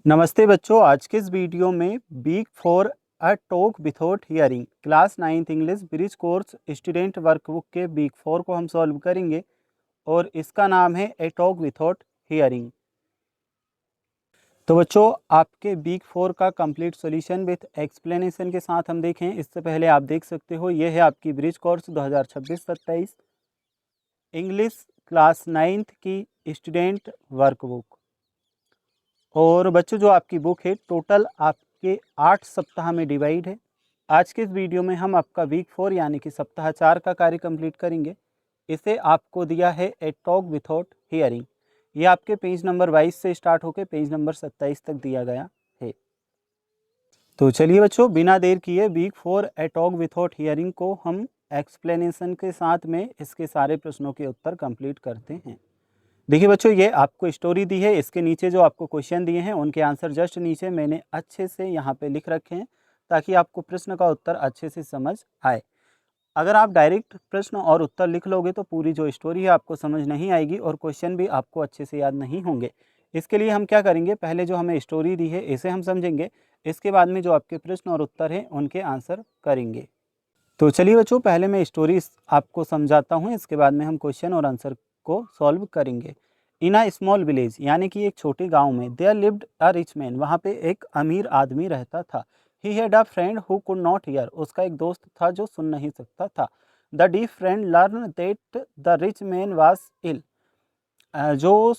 नमस्ते बच्चों, आज के इस वीडियो में week 4 a talk without hearing class 9th English bridge course student workbook के वीक 4 को हम सॉल्व करेंगे और इसका नाम है ए टॉक विथआउट हियरिंग। तो बच्चों, आपके वीक 4 का कंप्लीट सॉल्यूशन विथ एक्सप्लेनेशन के साथ हम देखें। इससे पहले आप देख सकते हो, ये है आपकी bridge course 2026-27 English class 9th की स्टूडेंट वर्कबुक। और बच्चों, जो आपकी बुक है टोटल आपके 8 सप्ताह में डिवाइड है। आज के इस वीडियो में हम आपका वीक 4 यानी कि सप्ताह 4 का कार्य कंप्लीट करेंगे। इसे आपको दिया है ए टॉक विथआउट हियरिंग। ये आपके पेज नंबर 22 से स्टार्ट होकर पेज नंबर 27 तक दिया गया है। तो चलिए बच्चों, बिना देर किए वीक 4 ए टॉक विथआउट हियरिंग को हम एक्सप्लेनेशन के साथ में इसके सारे प्रश्नों के उत्तर कंप्लीट करते हैं। देखिए बच्चों, ये आपको स्टोरी दी है, इसके नीचे जो आपको क्वेश्चन दिए हैं उनके आंसर जस्ट नीचे मैंने अच्छे से यहाँ पे लिख रखे हैं ताकि आपको प्रश्न का उत्तर अच्छे से समझ आए। अगर आप डायरेक्ट प्रश्न और उत्तर लिख लोगे तो पूरी जो स्टोरी है आपको समझ नहीं आएगी और क्वेश्चन भी आपको अच्छे से याद नहीं होंगे। इसके लिए हम क्या करेंगे, पहले जो हमें स्टोरी दी है इसे हम समझेंगे, इसके बाद में जो आपके प्रश्न और उत्तर हैं उनके आंसर करेंगे। तो चलिए बच्चों, पहले मैं स्टोरी आपको समझाता हूँ, इसके बाद में हम क्वेश्चन और आंसर को सॉल्व करेंगे। इन अ स्मॉल विलेज यानी कि एक छोटे गांव में there lived a rich man, वहाँ पे एक अमीर आदमी रहता था। He had a friend who could not hear, उसका एक दोस्त था जो सुन नहीं सकता था। The deaf friend learn that the rich man was ill, जो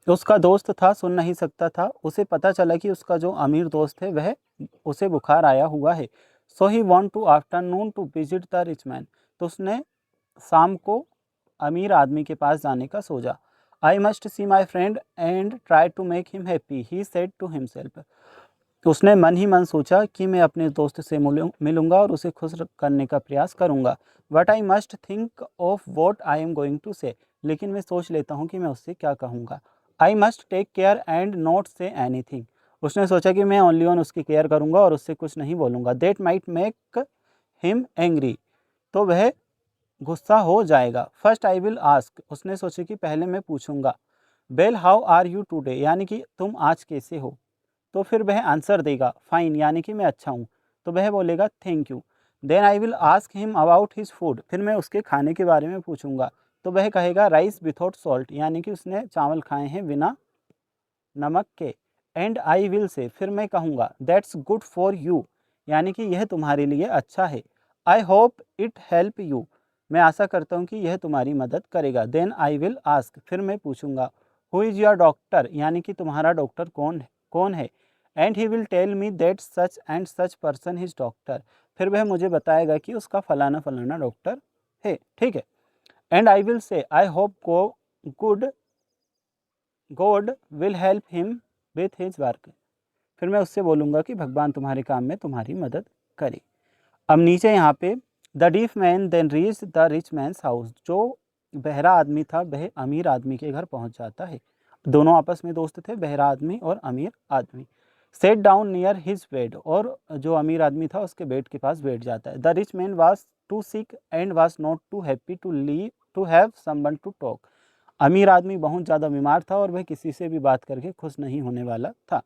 उसका दोस्त था सुन नहीं सकता था, उसे पता चला कि उसका जो अमीर दोस्त है वह उसे बुखार आया हुआ है। So he want to afternoon to visit the rich man, तो उसने शाम को अमीर आदमी के पास जाने का सोचा। I must see my friend and try to make him happy, he said to himself, उसने मन ही मन सोचा कि मैं अपने दोस्त से मिलूंगा और उसे खुश करने का प्रयास करूंगा। But I must think of what I am going to say, लेकिन मैं सोच लेता हूँ कि मैं उससे क्या कहूँगा। I must take care and not say anything, उसने सोचा कि मैं ओनली ऑन उसकी केयर करूंगा और उससे कुछ नहीं बोलूँगा। That might make him angry, तो वह गुस्सा हो जाएगा। फर्स्ट आई विल आस्क, उसने सोचा कि पहले मैं पूछूंगा। Well how are you today, यानी कि तुम आज कैसे हो। तो फिर वह आंसर देगा फाइन, यानी कि मैं अच्छा हूँ। तो वह बोलेगा thank you. Then I will ask him about his food, फिर मैं उसके खाने के बारे में पूछूंगा। तो वह कहेगा राइस विथआउट सॉल्ट, यानी कि उसने चावल खाए हैं बिना नमक के। एंड आई विल से, फिर मैं कहूँगा दैट्स गुड फॉर यू, यानी कि यह तुम्हारे लिए अच्छा है। आई होप इट हेल्प यू, मैं आशा करता हूँ कि यह तुम्हारी मदद करेगा। देन आई विल आस्क, फिर मैं पूछूंगा हु इज़ योर डॉक्टर, यानी कि तुम्हारा डॉक्टर कौन है। And he will tell me that such and such person his doctor, फिर वह मुझे बताएगा कि उसका फलाना फलाना डॉक्टर है। ठीक है। And I will say I hope good God will help him with his work, फिर मैं उससे बोलूँगा कि भगवान तुम्हारे काम में तुम्हारी मदद करे। अब नीचे यहाँ पे the deaf man then reach the rich man's house, जो बहरा आदमी था वह अमीर आदमी के घर पहुँच जाता है। दोनों आपस में दोस्त थे, बहरा आदमी और अमीर आदमी। Set down near his bed, और जो अमीर आदमी था उसके बेड के पास बैठ जाता है। The rich man was too sick and was not too happy to leave to have someone to talk, अमीर आदमी बहुत ज़्यादा बीमार था और वह किसी से भी बात करके खुश नहीं होने वाला था।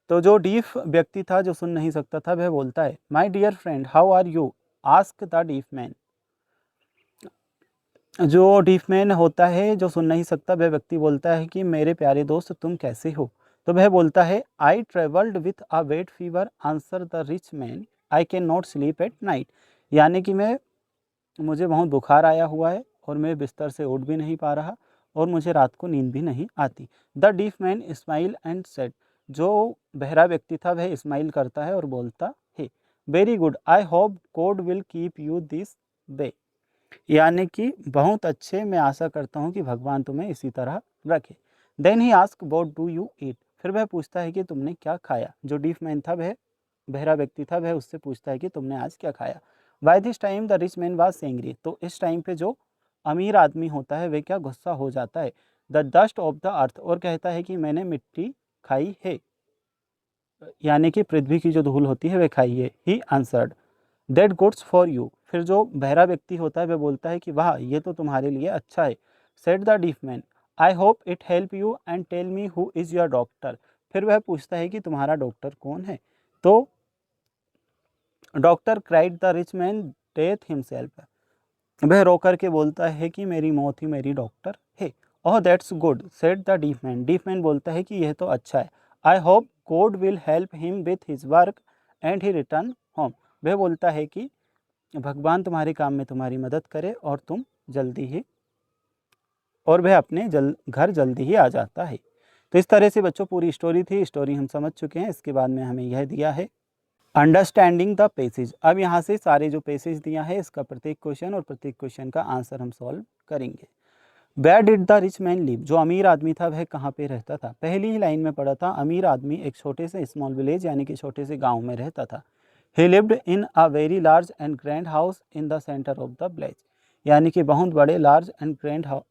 तो जो डीफ व्यक्ति था जो सुन नहीं सकता था वह बोलता है my dear friend how are you, ask the deaf man. जो डीफ मैन होता है जो सुन नहीं सकता वह व्यक्ति बोलता है कि मेरे प्यारे दोस्त तुम कैसे हो। तो वह बोलता है I travelled with a wet fever, answer the rich man, I can not sleep at night, यानी कि मुझे बहुत बुखार आया हुआ है और मैं बिस्तर से उठ भी नहीं पा रहा और मुझे रात को नींद भी नहीं आती। The deaf man smile and said, जो बहरा व्यक्ति था वह स्माइल करता है और बोलता है very good, I hope God will keep you this वे, यानी कि बहुत अच्छे, मैं आशा करता हूँ कि भगवान तुम्हें इसी तरह रखे। Then he ask what do you eat, फिर वह पूछता है कि तुमने क्या खाया। जो डीफ मैन था वह बहरा व्यक्ति था, वह उससे पूछता है कि तुमने आज क्या खाया। By this time the rich man was angry, तो इस टाइम पे जो अमीर आदमी होता है वह क्या गुस्सा हो जाता है। द डस्ट ऑफ द अर्थ, और कहता है कि मैंने मिट्टी खाई है, यानी कि पृथ्वी की जो धूल होती है वह खाई है। He answered that goods for you, फिर जो बहरा व्यक्ति होता है वह बोलता है कि वाह ये तो तुम्हारे लिए अच्छा है। Said the deaf man I hope it help you and tell me who is your doctor. फिर वह पूछता है कि तुम्हारा डॉक्टर कौन है। तो doctor cried the rich man death himself, वह रो कर के बोलता है कि मेरी मौत ही मेरी डॉक्टर है। Oh that's good said the deaf man, deaf man बोलता है कि यह तो अच्छा है। आई hope God will help him with his work and he return home, वह बोलता है कि भगवान तुम्हारे काम में तुम्हारी मदद करे और तुम जल्दी ही, और वह अपने घर जल्दी ही आ जाता है। तो इस तरह से बच्चों पूरी स्टोरी थी, स्टोरी हम समझ चुके हैं। इसके बाद में हमें यह दिया है अंडरस्टैंडिंग द पैसेज। अब यहाँ से सारे जो पैसेज दिया है इसका प्रत्येक क्वेश्चन और प्रत्येक क्वेश्चन का आंसर हम सॉल्व करेंगे। Where did the rich man live, जो अमीर आदमी था वह कहाँ पे रहता था। पहली ही लाइन में पढ़ा था अमीर आदमी एक छोटे से स्मॉल विलेज यानी कि छोटे से गांव में रहता था। ही lived in a very large and grand house in the centre of the village, यानी कि बहुत बड़े लार्ज एंड ग्रैंड हाउस।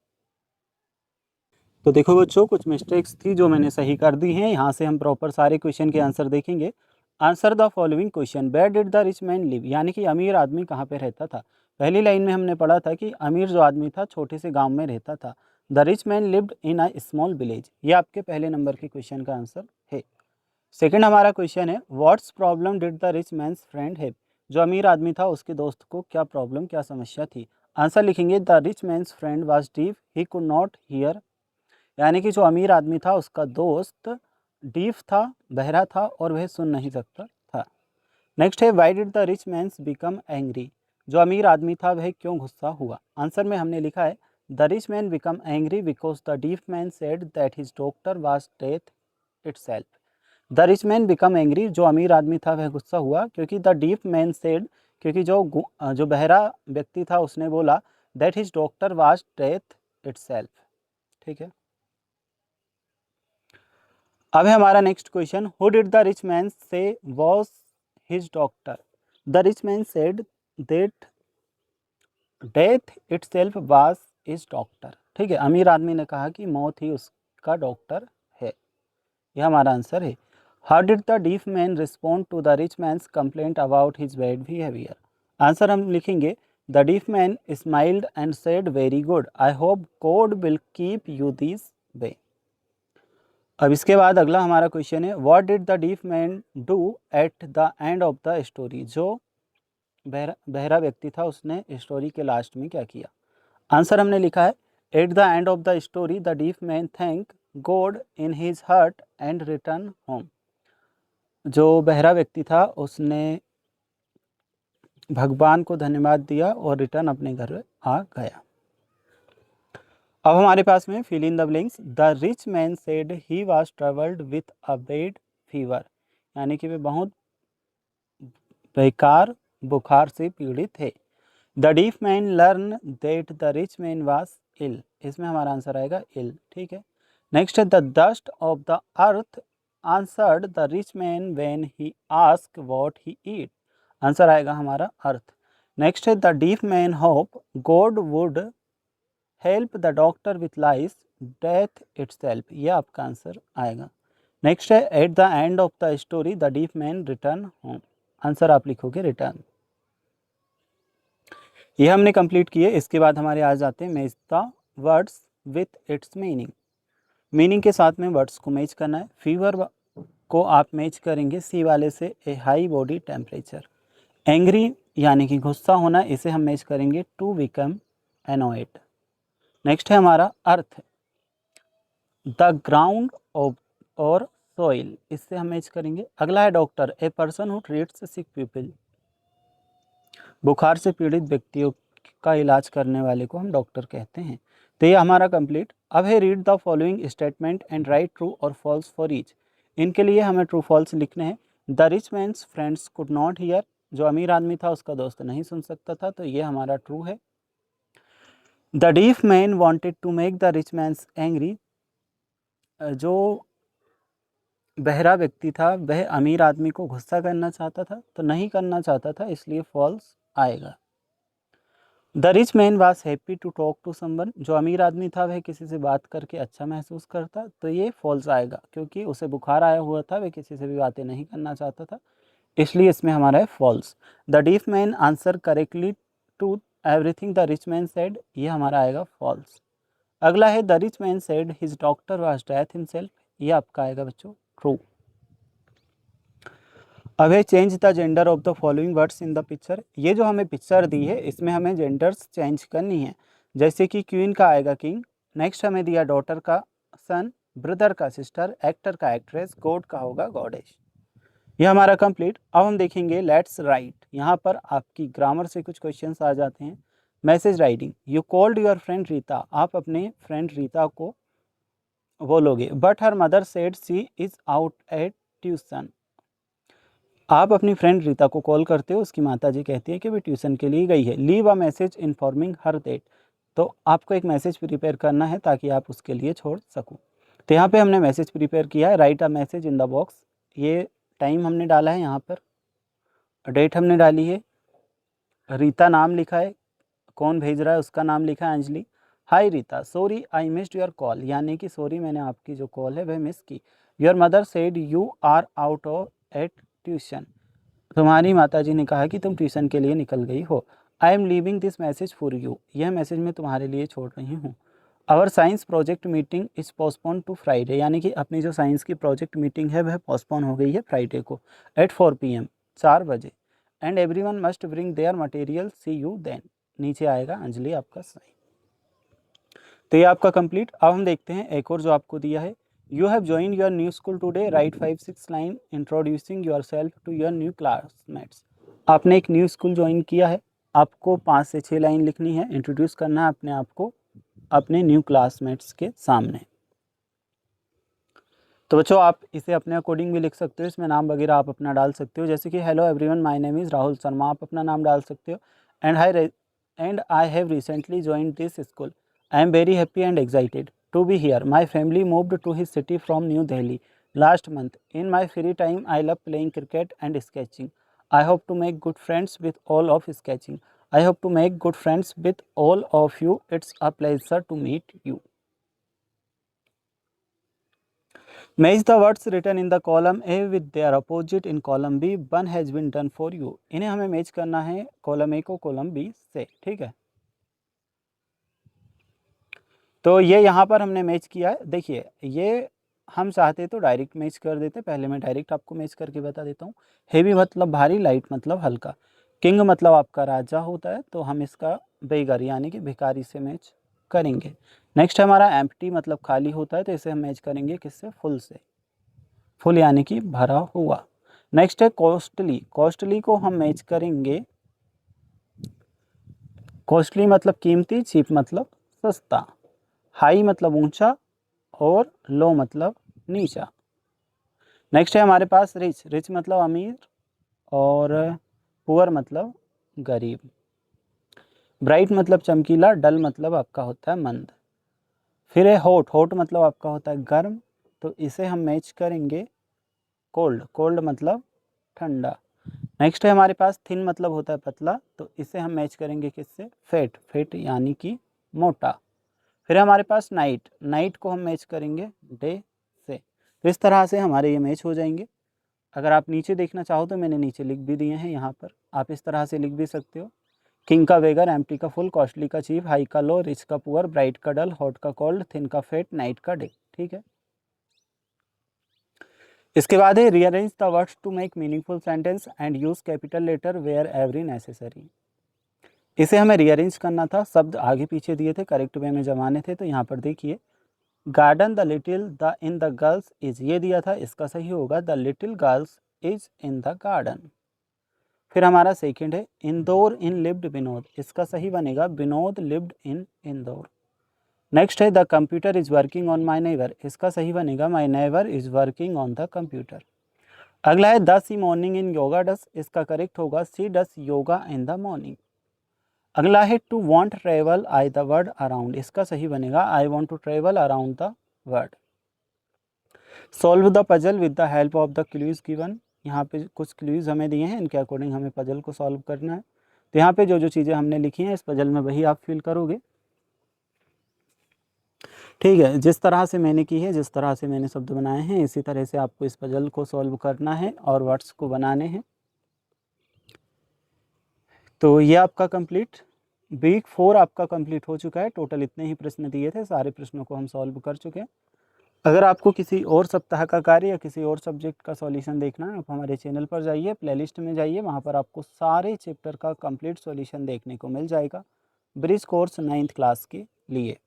तो देखो बच्चों कुछ मिस्टेक्स थी जो मैंने सही कर दी हैं। यहाँ से हम प्रॉपर सारे क्वेश्चन के आंसर देखेंगे। Answer the following question, where did the rich man live, यानी कि अमीर आदमी कहाँ पे रहता था। पहली लाइन में हमने पढ़ा था कि अमीर जो आदमी था छोटे से गांव में रहता था। The rich man lived in a small village, ये आपके पहले नंबर के क्वेश्चन का आंसर है। सेकंड हमारा क्वेश्चन है what's problem did the rich mains friend have, जो अमीर आदमी था उसके दोस्त को क्या प्रॉब्लम क्या समस्या थी। आंसर लिखेंगे the rich mains friend was deaf he could not here, यानी कि जो अमीर आदमी था उसका दोस्त डीफ था, बहरा था और वह सुन नहीं सकता था। नेक्स्ट है why did the rich mains become angry, जो अमीर आदमी था वह क्यों गुस्सा हुआ। आंसर में हमने लिखा है the rich man become angry because the deaf man said that his doctor was death itself. The rich man become angry, जो अमीर आदमी था वह गुस्सा हुआ क्योंकि द डीफ मैन सेड, क्योंकि जो बहरा व्यक्ति था उसने बोला that his doctor was death itself. ठीक है, अब है हमारा next question, who did the rich man say was his doctor. The rich man said that death itself was his doctor. ठीक है, अमीर आदमी ने कहा कि मौत ही उसका डॉक्टर है, यह हमारा आंसर है। How did the deaf man respond to the rich man's complaint about his bad behaviour. Answer हम लिखेंगे the deaf man smiled and said very good I hope God will keep you this way. अब इसके बाद अगला हमारा question है what did the deaf man do at the end of the story, जो बहरा व्यक्ति था उसने स्टोरी के लास्ट में क्या किया। आंसर हमने लिखा है at the end of the story the deaf man thank God in his heart and return home, जो बहरा व्यक्ति था उसने भगवान को धन्यवाद दिया और रिटर्न अपने घर आ गया। अब हमारे पास में fill in the blanks, the rich man said he was troubled with a bad fever, यानी कि वे बहुत बेकार बुखार से पीड़ित थे। The deaf man learn that the rich man was ill, इसमें हमारा आंसर आएगा इल। ठीक है, नेक्स्ट है the dust of the earth answered the rich man when he ask what he eat, answer आएगा हमारा अर्थ। नेक्स्ट है the deaf man hope God would help the doctor with lies death itself, ये आपका answer आएगा। Next है at the end of the story the deaf man return home, answer आप लिखोगे return. ये हमने कंप्लीट किए। इसके बाद हमारे आ जाते हैं match the words with its meaning, meaning के साथ में वर्ड्स को मैच करना है। फीवर को आप मैच करेंगे सी वाले से ए हाई बॉडी टेम्परेचर। एंग्री यानी कि गुस्सा होना, इसे हम मैच करेंगे टू बिकम एनोएड। नेक्स्ट है हमारा अर्थ, द ग्राउंड ऑफ और सॉइल, इससे हम मैच करेंगे। अगला है doctor, a person who treats sick people, बुखार से पीड़ित व्यक्तियों का इलाज करने वाले को हम डॉक्टर कहते हैं। तो ये हमारा कंप्लीट। अब है read the following statement and right true और फॉल्स फॉर ईच, इनके लिए हमें ट्रू फॉल्स लिखने हैं। The rich mains friends could not here, जो अमीर आदमी था उसका दोस्त नहीं सुन सकता था, तो ये हमारा ट्रू है। The deaf man wanted to make the rich man's angry, जो बहरा व्यक्ति था वह अमीर आदमी को गुस्सा करना चाहता था, तो नहीं करना चाहता था, इसलिए फॉल्स आएगा। The rich man was happy to talk to someone, जो अमीर आदमी था वह किसी से बात करके अच्छा महसूस करता, तो ये फॉल्स आएगा क्योंकि उसे बुखार आया हुआ था, वह किसी से भी बातें नहीं करना चाहता था, इसलिए इसमें हमारा है false. The deaf man answer correctly to everything the rich man said, ये हमारा आएगा फॉल्स। अगला है the rich man said his doctor was death himself, ये आपका आएगा बच्चों ट्रू। अब है change the gender of the following words in the picture, ये जो हमें पिक्चर दी है इसमें हमें जेंडर्स चेंज करनी है। जैसे कि क्वीन का आएगा किंग, नेक्स्ट हमें दिया डॉटर का सन, ब्रदर का सिस्टर, एक्टर का एक्ट्रेस, गॉड का होगा गॉडेस। ये हमारा कंप्लीट। अब हम देखेंगे लेट्स राइट, यहाँ पर आपकी ग्रामर से कुछ क्वेश्चंस आ जाते हैं। Message writing, you called your friend Rita, आप अपने फ्रेंड रीता को बोलोगे, but her mother said she is out at tuition, आप अपनी फ्रेंड रीता को कॉल करते हो, उसकी माता जी कहती है कि वो ट्यूशन के लिए गई है। Leave a message informing her that, तो आपको एक मैसेज प्रिपेयर करना है ताकि आप उसके लिए छोड़ सको। तो यहाँ पे हमने मैसेज प्रिपेयर किया है, right a message in the box, ये टाइम हमने डाला है, यहाँ पर डेट हमने डाली है, रीता नाम लिखा है, कौन भेज रहा है उसका नाम लिखा है Anjali. Hi Rita, sorry I missed your call, यानी कि सॉरी मैंने आपकी जो कॉल है वह मिस की। Your mother said you are out of at tuition, तुम्हारी माताजी ने कहा कि तुम ट्यूशन के लिए निकल गई हो। I am leaving this message for you, यह मैसेज मैं तुम्हारे लिए छोड़ रही हूँ। Our science project meeting is postpone to Friday, यानी कि अपनी जो साइंस की प्रोजेक्ट मीटिंग है वह पोस्टपोन हो गई है फ्राइडे को, एट 4 PM 4 बजे। And everyone must bring their material, see you then, नीचे आएगा अंजलि आपका साइन। तो ये आपका कंप्लीट। अब हम देखते हैं एक और जो आपको दिया है, you have join your new school today, write 5-6 line introducing your self to your new classmates, आपने एक न्यू स्कूल ज्वाइन किया है, आपको 5 से 6 लाइन लिखनी है, इंट्रोड्यूस करना है अपने आप को अपने न्यू क्लासमेट्स के सामने। तो बच्चों आप इसे अपने अकॉर्डिंग भी लिख सकते हो, इसमें नाम वगैरह आप अपना डाल सकते हो, जैसे कि hello everyone my name is Rahul Sharma, आप अपना नाम डाल सकते हो। And I have recently joined this school, I am very happy and excited to be here, my family moved to his city from New Delhi last month, in my free time I love playing cricket and sketching, I hope to make good friends with all of sketching, I hope to make good friends with all of you, it's a pleasure to meet you. Match the words written in the column A with their opposite in column B. One has been done for you. इन्हें हमें match करना है column A को column B से, ठीक है। तो ये यहाँ पर हमने मैच किया है। देखिए ये हम चाहते तो डायरेक्ट मैच कर देते, पहले मैं डायरेक्ट आपको मैच करके बता देता हूँ। हेवी मतलब भारी, लाइट मतलब हल्का, किंग मतलब आपका राजा होता है, तो हम इसका बेगर यानी कि भिखारी से मैच करेंगे। नेक्स्ट हमारा एम्प्टी मतलब खाली होता है, तो इसे हम मैच करेंगे किससे, फुल से, फुल यानी कि भरा हुआ। नेक्स्ट है कॉस्टली, कॉस्टली को हम मैच करेंगे, कॉस्टली मतलब कीमती, चीप मतलब सस्ता, हाई मतलब ऊंचा और लो मतलब नीचा। नेक्स्ट है हमारे पास रिच, रिच मतलब अमीर और पुअर मतलब गरीब। ब्राइट मतलब चमकीला, डल मतलब आपका होता है मंद। फिर है हॉट, हॉट मतलब आपका होता है गर्म, तो इसे हम मैच करेंगे कोल्ड, कोल्ड मतलब ठंडा। नेक्स्ट है हमारे पास थिन मतलब होता है पतला, तो इसे हम मैच करेंगे किससे, फेट, फेट यानी कि मोटा। फिर हमारे पास नाइट, नाइट को हम मैच करेंगे डे से। तो इस तरह से हमारे ये मैच हो जाएंगे। अगर आप नीचे देखना चाहो तो मैंने नीचे लिख भी दिए हैं, यहाँ पर आप इस तरह से लिख भी सकते हो। किंग का वेगर, एम्प्टी का फुल, कॉस्टली का चीप, हाई का लो, रिच का पुअर, ब्राइट का डल, हॉट का कोल्ड, थिन का फेट, नाइट का डे, ठीक है। इसके बाद है rearrange the words to make meaningful sentence and use capital letter where every necessary, इसे हमें रीअरेंज करना था, शब्द आगे पीछे दिए थे, करेक्ट वे में जमाने थे। तो यहाँ पर देखिए garden the little the in the girls is, ये दिया था, इसका सही होगा the little girls is in the garden. फिर हमारा सेकंड है इंदौर इन लिव्ड विनोद, इसका सही बनेगा Vinod lived in Indore. Next है the computer is working on my never, इसका सही बनेगा my never is working on the computer. अगला है the she morning in yoga does, इसका करेक्ट होगा she does yoga in the morning. अगला है to want travel I the world around, इसका सही बनेगा I want to travel around the world. Solve the puzzle with the help of the clues given, यहाँ पे कुछ क्लूज हमें दिए हैं, इनके अकॉर्डिंग हमें पजल को सॉल्व करना है। तो यहाँ पे जो जो चीज़ें हमने लिखी हैं इस पजल में वही आप फिल करोगे, ठीक है। जिस तरह से मैंने की है, जिस तरह से मैंने शब्द बनाए हैं, इसी तरह से आपको इस पजल को सॉल्व करना है और वर्ड्स को बनाने हैं। तो ये आपका कंप्लीट वीक 4 आपका कंप्लीट हो चुका है। टोटल इतने ही प्रश्न दिए थे, सारे प्रश्नों को हम सॉल्व कर चुके हैं। अगर आपको किसी और सप्ताह का कार्य या किसी और सब्जेक्ट का सॉल्यूशन देखना है, आप हमारे चैनल पर जाइए, प्लेलिस्ट में जाइए, वहाँ पर आपको सारे चैप्टर का कंप्लीट सॉल्यूशन देखने को मिल जाएगा ब्रिज कोर्स 9th क्लास के लिए।